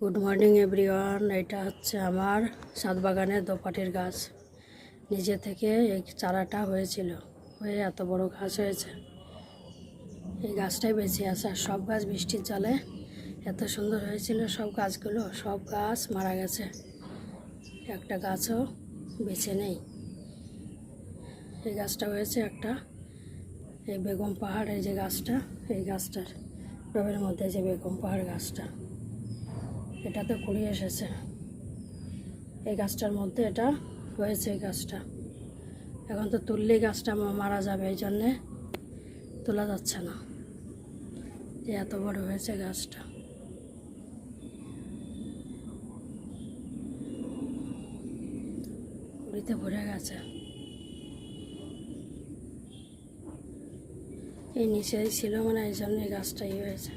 Good morning everyone. এটা হচ্ছে আমার ছাদ বাগানের দোপাটির গাছ। নিজে থেকে এই চারাটা হয়েছিল, হয়ে এত বড় গাছ হয়েছে। এই গাছটাই বেঁচে আছে, আর সব গাছ বৃষ্টির জলে এত সুন্দর হয়েছিল। সব গাছগুলো, সব গাছ মারা গেছে, একটা গাছও বেঁচে নেই। এই গাছটা হয়েছে একটা, এই বেগম পাহাড়, এই যে গাছটা, এই গাছটার টবের মধ্যে যে বেগম পাহাড় গাছটা, এটাতে কুড়ি এসেছে। এই গাছটার মধ্যে এটা হয়েছে। এই গাছটা এখন তো তুললেই গাছটা মারা যাবে, এই জন্যে তোলা যাচ্ছে না। যে এত বড় হয়েছে গাছটা, কুড়িতে ভরে গেছে। এই নিচেই ছিল, মানে এই জন্য এই গাছটাই হয়েছে।